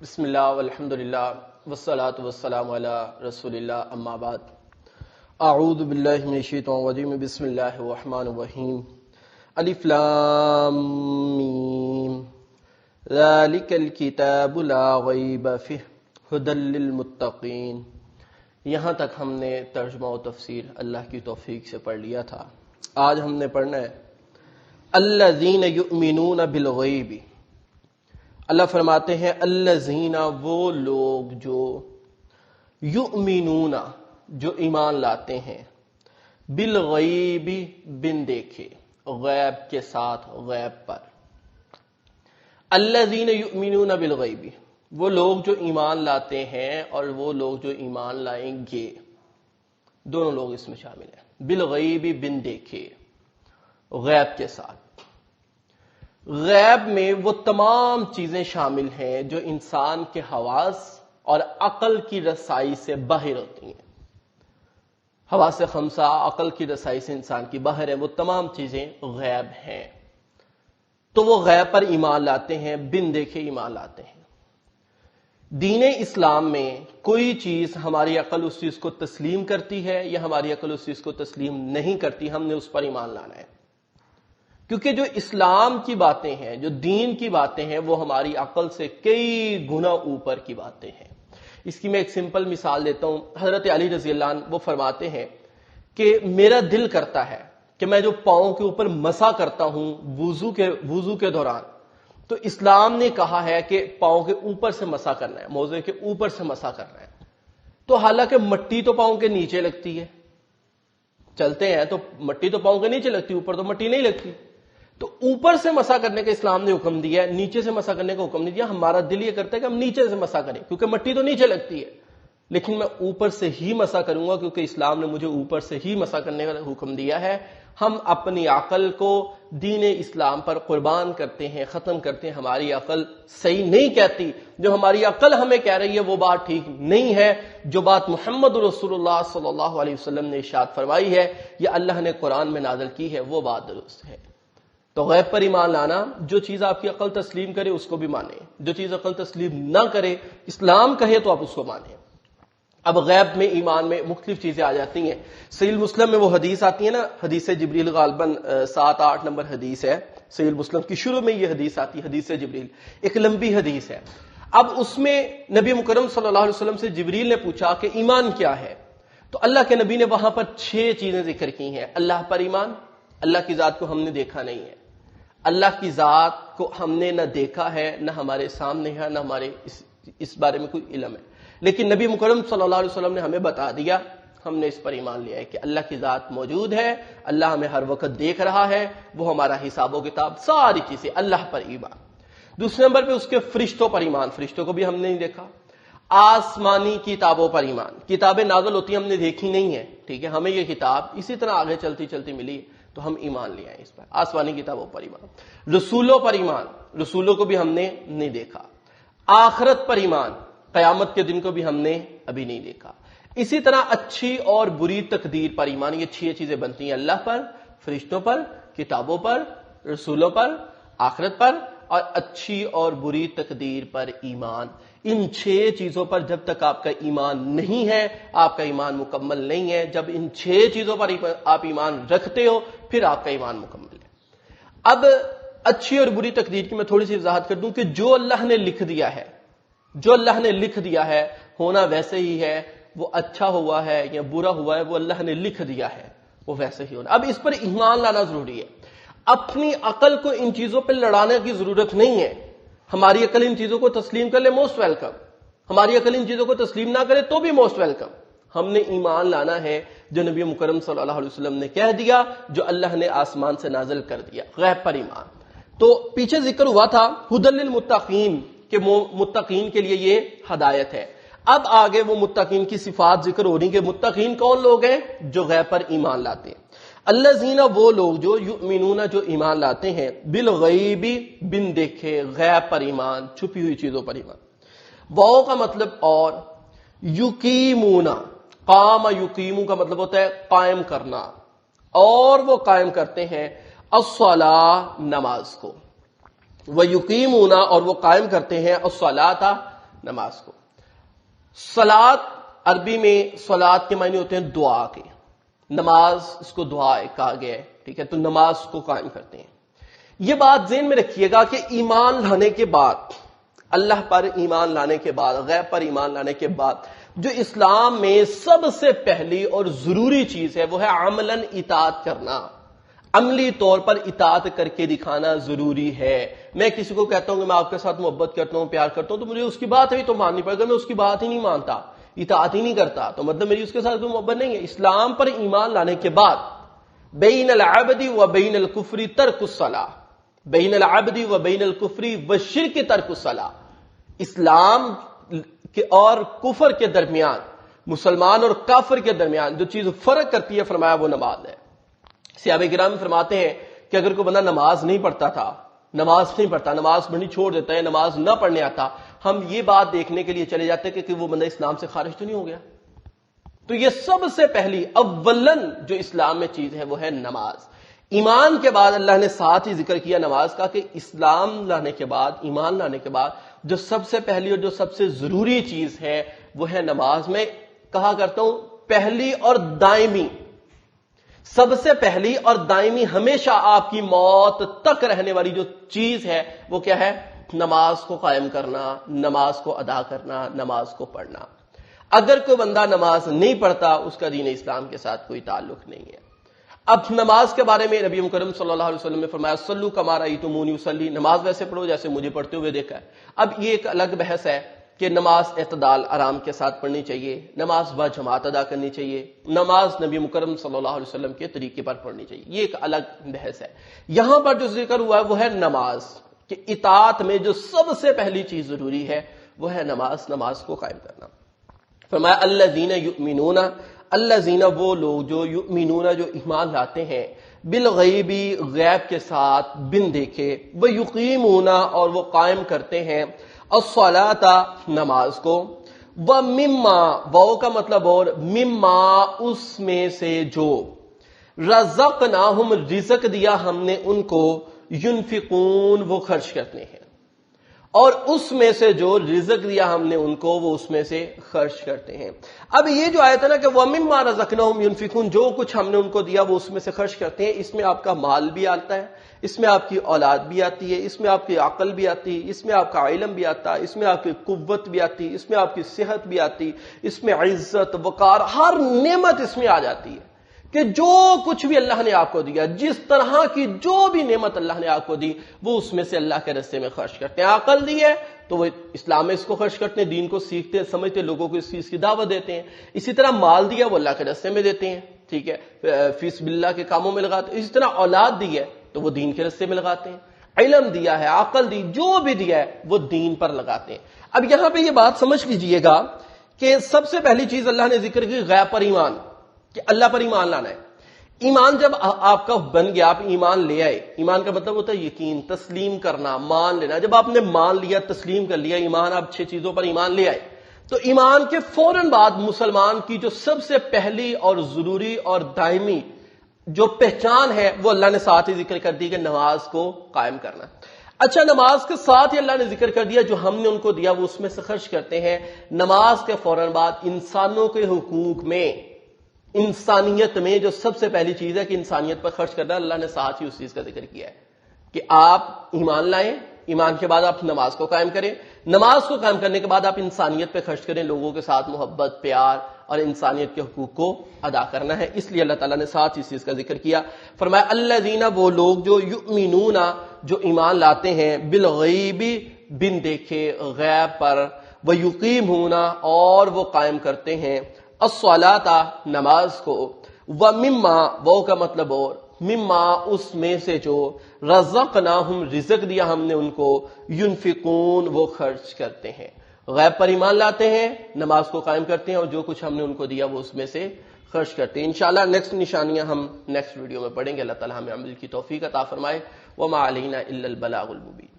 بسم اللہ والحمد للہ والصلاة والسلام علی رسول اللہ اما بعد اعوذ باللہ من الشیطان الرجیم بسم اللہ الرحمن الرحیم الف لام میم ذالک الکتاب لا ریب فیہ ھدی للمتقین۔ یہاں تک ہم نے ترجمہ و تفسیر اللہ کی توفیق سے پڑھ لیا تھا۔ آج ہم نے پڑھنا ہے الذین یؤمنون بالغیب۔ اللہ فرماتے ہیں الذین، وہ لوگ جو یؤمنون، جو ایمان لاتے ہیں، بالغیب، بن دیکھے، غیب کے ساتھ، غیب پر۔ الذین یؤمنون بالغیب، وہ لوگ جو ایمان لاتے ہیں اور وہ لوگ جو ایمان لائیں گے، دونوں لوگ اس میں شامل ہیں۔ بالغیب، بن دیکھے، غیب کے ساتھ۔ غیب میں وہ تمام چیزیں شامل ہیں جو انسان کے حواس اور عقل کی رسائی سے باہر ہوتی ہیں۔ حواس خمسہ، عقل کی رسائی سے انسان کی باہر ہے، وہ تمام چیزیں غیب ہیں۔ تو وہ غیب پر ایمان لاتے ہیں، بن دیکھے ایمان لاتے ہیں۔ دین اسلام میں کوئی چیز ہماری عقل اس چیز کو تسلیم کرتی ہے یا ہماری عقل اس چیز کو تسلیم نہیں کرتی، ہم نے اس پر ایمان لانا ہے۔ کیونکہ جو اسلام کی باتیں ہیں، جو دین کی باتیں ہیں، وہ ہماری عقل سے کئی گنا اوپر کی باتیں ہیں۔ اس کی میں ایک سمپل مثال دیتا ہوں۔ حضرت علی رضی اللہ عنہ وہ فرماتے ہیں کہ میرا دل کرتا ہے کہ میں جو پاؤں کے اوپر مسح کرتا ہوں وضو کے دوران، تو اسلام نے کہا ہے کہ پاؤں کے اوپر سے مسح کرنا ہے، موزے کے اوپر سے مسح کرنا ہے۔ تو حالانکہ مٹی تو پاؤں کے نیچے لگتی ہے، چلتے ہیں تو مٹی تو پاؤں کے نیچے لگتی ہے، اوپر تو مٹی نہیں لگتی۔ تو اوپر سے مسح کرنے کا اسلام نے حکم دیا ہے، نیچے سے مسح کرنے کا حکم نہیں دیا۔ ہمارا دل یہ کرتا ہے کہ ہم نیچے سے مسح کریں کیونکہ مٹی تو نیچے لگتی ہے، لیکن میں اوپر سے ہی مسح کروں گا کیونکہ اسلام نے مجھے اوپر سے ہی مسح کرنے کا حکم دیا ہے۔ ہم اپنی عقل کو دین اسلام پر قربان کرتے ہیں، ختم کرتے ہیں۔ ہماری عقل صحیح نہیں کہتی، جو ہماری عقل ہمیں کہہ رہی ہے وہ بات ٹھیک نہیں ہے۔ جو بات محمد رسول اللہ صلی اللہ علیہ وسلم نے ارشاد فرمائی ہے یا اللہ نے قرآن میں نازل کی ہے، وہ بات درست ہے۔ تو غیب پر ایمان لانا، جو چیز آپ کی عقل تسلیم کرے اس کو بھی مانیں، جو چیز عقل تسلیم نہ کرے، اسلام کہے تو آپ اس کو مانیں۔ اب غیب میں ایمان میں مختلف چیزیں آ جاتی ہیں۔ صحیح مسلم میں وہ حدیث آتی ہے نا، حدیث جبریل، غالباً 7-8 نمبر حدیث ہے صحیح مسلم کی، شروع میں یہ حدیث آتی ہے، حدیث جبریل، ایک لمبی حدیث ہے۔ اب اس میں نبی مکرم صلی اللہ علیہ وسلم سے جبریل نے پوچھا کہ ایمان کیا ہے، تو اللہ کے نبی نے وہاں پر 6 چیزیں ذکر کی ہیں۔ اللہ پر ایمان، اللہ کی ذات کو ہم نے دیکھا نہیں ہے، اللہ کی ذات کو ہم نے نہ دیکھا ہے، نہ ہمارے سامنے ہے، نہ ہمارے اس بارے میں کوئی علم ہے، لیکن نبی مکرم صلی اللہ علیہ وسلم نے ہمیں بتا دیا، ہم نے اس پر ایمان لیا ہے کہ اللہ کی ذات موجود ہے، اللہ ہمیں ہر وقت دیکھ رہا ہے، وہ ہمارا حساب و کتاب، ساری چیزیں اللہ پر ایمان۔ دوسرے نمبر پہ اس کے فرشتوں پر ایمان، فرشتوں کو بھی ہم نے نہیں دیکھا۔ آسمانی کتابوں پر ایمان، کتابیں نازل ہوتی ہیں ہم نے دیکھی نہیں ہے، ٹھیک ہے، ہمیں یہ کتاب اسی طرح آگے چلتی چلتی ملی تو ہم ایمان لے آئے اس پر۔ آسمانی کتابوں پر ایمان۔ رسولوں پر ایمان، رسولوں کو بھی ہم نے نہیں دیکھا۔ آخرت پر ایمان، قیامت کے دن کو بھی ہم نے ابھی نہیں دیکھا۔ اسی طرح اچھی اور بری تقدیر پر ایمان، یہ 6 چیزیں بنتی ہیں، اللہ پر، فرشتوں پر، کتابوں پر، رسولوں پر، آخرت پر اور اچھی اور بری تقدیر پر ایمان۔ ان 6 چیزوں پر جب تک آپ کا ایمان نہیں ہے، آپ کا ایمان مکمل نہیں ہے۔ جب ان 6 چیزوں پر آپ ایمان رکھتے ہو، پھر آپ کا ایمان مکمل ہے۔ اب اچھی اور بری تقدیر کی میں تھوڑی سی وضاحت کر دوں کہ جو اللہ نے لکھ دیا ہے، جو اللہ نے لکھ دیا ہے ہونا ویسے ہی ہے، وہ اچھا ہوا ہے یا برا ہوا ہے، وہ اللہ نے لکھ دیا ہے، وہ ویسے ہی ہونا۔ اب اس پر ایمان لانا ضروری ہے۔ اپنی عقل کو ان چیزوں پہ لڑانے کی ضرورت نہیں ہے۔ ہماری عقل ان چیزوں کو تسلیم کر لے، موسٹ ویلکم۔ ہماری عقل ان چیزوں کو تسلیم نہ کرے تو بھی موسٹ ویلکم۔ ہم نے ایمان لانا ہے جو نبی مکرم صلی اللہ علیہ وسلم نے کہہ دیا، جو اللہ نے آسمان سے نازل کر دیا، غیب پر ایمان۔ تو پیچھے ذکر ہوا تھا ھدی للمتقین، کہ متقین کے لیے یہ ہدایت ہے۔ اب آگے وہ متقین کی صفات ذکر ہو رہی کہ متقین کون لوگ ہیں؟ جو غیب پر ایمان لاتے ہیں۔ الذین، وہ لوگ جو یؤمنون، جو ایمان لاتے ہیں، بالغیب، بن دیکھے، غیب پر ایمان، چھپی ہوئی چیزوں پر ایمان۔ واو کا مطلب اور، یقیمون، قام یقیمو کا مطلب ہوتا ہے قائم کرنا، اور وہ قائم کرتے ہیں الصلاۃ، نماز کو۔ وَيُقِيمُونَ، اور وہ قائم کرتے ہیں الصلاۃ، نماز کو. صلاۃ عربی میں صلاۃ کے معنی ہوتے ہیں دعا کے. نماز اس کو دعا کہا گیا ہے, ٹھیک ہے, تو نماز کو قائم کرتے ہیں. یہ بات ذہن میں رکھیے گا کہ ایمان لانے کے بعد, اللہ پر ایمان لانے کے بعد, غیب پر ایمان لانے کے بعد جو اسلام میں سب سے پہلی اور ضروری چیز ہے وہ ہے عملاً اطاعت کرنا. عملی طور پر اطاعت کر کے دکھانا ضروری ہے. میں کسی کو کہتا ہوں کہ میں آپ کے ساتھ محبت کرتا ہوں, پیار کرتا ہوں, تو مجھے اس کی بات بھی تو ماننی پڑے گا. میں اس کی بات ہی نہیں مانتا, اطاعت ہی نہیں کرتا, تو مطلب میری اس کے ساتھ کوئی محبت نہیں ہے. اسلام پر ایمان لانے کے بعد بین العبد و بین الکفر ترک الصلاۃ, بین العبد و بین الکفر والشرک ترک الصلاۃ. اسلام اور کفر کے درمیان, مسلمان اور کافر کے درمیان جو چیز فرق کرتی ہے فرمایا وہ نماز ہے. صحابہ کرام فرماتے ہیں کہ اگر کوئی بندہ نماز نہیں پڑھتا, نماز پڑھنی چھوڑ دیتا ہے, نماز نہ پڑھنے آتا, ہم یہ بات دیکھنے کے لیے چلے جاتے ہیں کہ وہ بندہ اسلام سے خارج تو نہیں ہو گیا. تو یہ سب سے پہلی اولن جو اسلام میں چیز ہے وہ ہے نماز. ایمان کے بعد اللہ نے ساتھ ہی ذکر کیا نماز کا کہ اسلام لانے کے بعد, ایمان لانے کے بعد جو سب سے پہلی اور جو سب سے ضروری چیز ہے وہ ہے نماز. میں کہا کرتا ہوں پہلی اور دائمی, سب سے پہلی اور دائمی, ہمیشہ آپ کی موت تک رہنے والی جو چیز ہے وہ کیا ہے؟ نماز کو قائم کرنا, نماز کو ادا کرنا, نماز کو پڑھنا. اگر کوئی بندہ نماز نہیں پڑھتا اس کا دین اسلام کے ساتھ کوئی تعلق نہیں ہے. اب نماز کے بارے میں نبی مکرم صلی اللہ علیہ وسلم نے فرمایا صلو کما رأیتمونی اصلی, نماز ویسے پڑھو جیسے مجھے پڑھتے ہوئے دیکھا ہے. اب یہ ایک الگ بحث ہے کہ نماز اعتدال آرام کے ساتھ پڑھنی چاہیے, نماز بجماعت ادا کرنی چاہیے, نماز نبی مکرم صلی اللہ علیہ وسلم کے طریقے پر پڑھنی چاہیے. یہ ایک الگ بحث ہے. یہاں پر جو ذکر ہوا ہے وہ ہے نماز, کہ اطاعت میں جو سب سے پہلی چیز ضروری ہے وہ ہے نماز, نماز کو قائم کرنا. فرمایا الذین یؤمنون, الذین وہ لوگ جو یؤمنون جو ایمان لاتے ہیں, بالغیبی غیب کے ساتھ بن دیکھے, ویقیمون اور وہ قائم کرتے ہیں, الصلاۃ نماز کو, ومما وہ کا مطلب اور مما اس میں سے جو, رزقناہم رزق دیا ہم نے ان کو, ينفقون وہ خرچ کرتے ہیں, اور اس میں سے جو رزق دیا ہم نے ان کو وہ اس میں سے خرچ کرتے ہیں. اب یہ جو آیت ہے نا کہ وَمِمَّا رَزَقْنَاهُمْ يُنْفِقُونَ, جو کچھ ہم نے ان کو دیا وہ اس میں سے خرچ کرتے ہیں, اس میں آپ کا مال بھی آتا ہے, اس میں آپ کی اولاد بھی آتی ہے, اس میں آپ کی عقل بھی آتی ہے, اس میں آپ کا علم بھی آتا ہے, اس میں آپ کی قوت بھی آتی ہے, اس میں آپ کی صحت بھی آتی, اس میں عزت وقار ہر نعمت اس میں آ جاتی ہے. کہ جو کچھ بھی اللہ نے آپ کو دیا, جس طرح کی جو بھی نعمت اللہ نے آپ کو دی وہ اس میں سے اللہ کے راستے میں خرچ کرتے ہیں. عقل دی ہے تو وہ اسلام میں اس کو خرچ کرتے ہیں, دین کو سیکھتے سمجھتے, لوگوں کو اس چیز کی دعوت دیتے ہیں. اسی طرح مال دیا وہ اللہ کے راستے میں دیتے ہیں, ٹھیک ہے, فی سبیل اللہ کے کاموں میں لگاتے ہیں. اسی طرح اولاد دی ہے تو وہ دین کے راستے میں لگاتے ہیں. علم دیا ہے, عقل دی, جو بھی دیا ہے وہ دین پر لگاتے ہیں. اب یہاں پہ یہ بات سمجھ لیجئے گا کہ سب سے پہلی چیز اللہ نے ذکر کی غیب پر ایمان, کہ اللہ پر ایمان لانا ہے. ایمان جب آپ کا بن گیا, آپ ایمان لے آئے, ایمان کا مطلب ہوتا ہے یقین, تسلیم کرنا, مان لینا. جب آپ نے مان لیا, تسلیم کر لیا ایمان, آپ 6 چیزوں پر ایمان لے آئے, تو ایمان کے فوراً بعد مسلمان کی جو سب سے پہلی اور ضروری اور دائمی جو پہچان ہے وہ اللہ نے ساتھ ہی ذکر کر دی کہ نماز کو قائم کرنا. اچھا, نماز کے ساتھ ہی اللہ نے ذکر کر دیا جو ہم نے ان کو دیا وہ اس میں سے خرچ کرتے ہیں. نماز کے فوراً بعد انسانوں کے حقوق میں, انسانیت میں جو سب سے پہلی چیز ہے کہ انسانیت پر خرچ کرنا, اللہ نے ساتھ ہی اس چیز کا ذکر کیا ہے کہ آپ ایمان لائیں, ایمان کے بعد آپ نماز کو قائم کریں, نماز کو قائم کرنے کے بعد آپ انسانیت پہ خرچ کریں, لوگوں کے ساتھ محبت, پیار اور انسانیت کے حقوق کو ادا کرنا ہے. اس لیے اللہ تعالیٰ نے ساتھ اس چیز کا ذکر کیا. فرمایا الذین وہ لوگ جو یؤمنون جو ایمان لاتے ہیں, بالغیب بن دیکھے غیب پر, ویقیمون اور وہ قائم کرتے ہیں, الصلاۃ نماز کو, ومما وہ کا مطلب اور مما اس میں سے جو, رزقناہم رزق دیا ہم نے ان کو, ينفقون وہ خرچ کرتے ہیں. غیب پر ایمان لاتے ہیں, نماز کو قائم کرتے ہیں, اور جو کچھ ہم نے ان کو دیا وہ اس میں سے خرچ کرتے ہیں. انشاءاللہ نیکسٹ نشانیاں ہم نیکسٹ ویڈیو میں پڑھیں گے. اللہ تعالی ہمیں عمل کی توفیق عطا فرمائے. وما علینا الا البلاغ المبین.